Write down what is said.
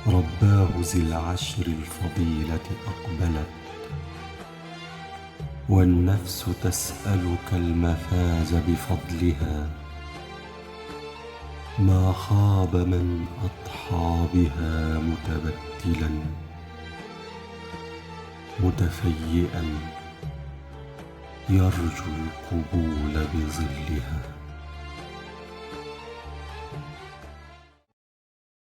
رباه ذي العشر الفضيلة أقبلت، والنفس تسألك المفاز بفضلها. ما خاب من أضحى بها متبتلا متفيئا يرجو القبول بظلها.